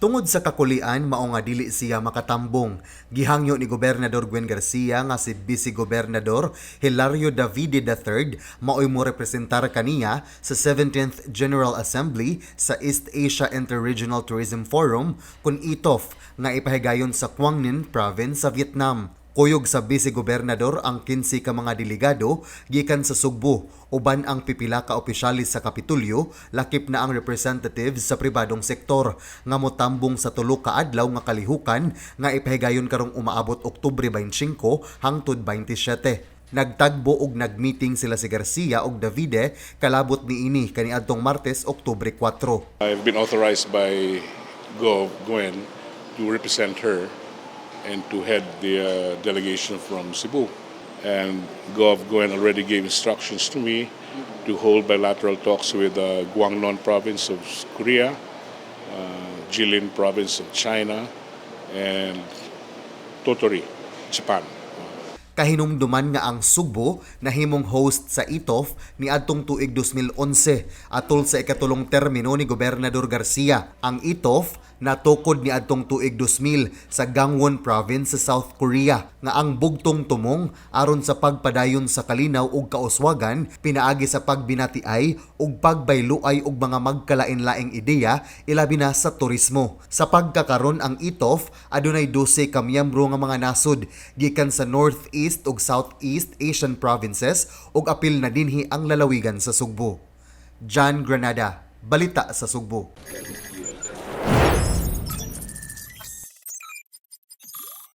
Tungod sa kakulian, mao nga dili siya makatambong. Gihangyo ni Gobernador Gwen Garcia nga si Vice Gobernador Hilario Davide III maoy mo representar kaniya sa 17th General Assembly sa East Asia Interregional Tourism Forum kun ITOF nga ipahigayon sa Quang Ninh Province sa Vietnam. Kuyog sa Vice Gobernador ang 15 ka mga delegado gikan sa Sugbo uban ang pipila ka opisyalis sa Kapitulyo lakip na ang representatives sa pribadong sektor nga motambong sa tulo ka adlaw nga kalihukan nga ipahigayon karong umaabot Oktubre 25 hangtod 27. Nagtagbo og nagmeeting sila si Garcia ug Davide kalabot niini kaniadtong Martes, Oktubre 4. I've been authorized by Gwen to represent her and to head the delegation from Cebu. And Gwen already gave instructions to me to hold bilateral talks with Guangdong province of Korea, Jilin province of China, and Tottori, Japan. Kahinumduman nga ang Sugbo nahimong host sa ITOF ni adtong tuig 2011 atol sa ikatulong termino ni Gobernador Garcia. Ang ITOF natukod ni adtong tuig 2000 sa Gangwon province sa South Korea nga ang bugtong tumong aron sa pagpadayon sa kalinaw ug kauswagan pinaagi sa pagbinatiay ug pagbayloay og mga magkalain-laing ideya ilabi na sa turismo. Sa pagkakaron ang ITOF adunay 12 ka miyembro nga mga nasod gikan sa Northeast ug Southeast Asian provinces ug apil na dinhi ang lalawigan sa Sugbo. John Granada, Balita sa Sugbo.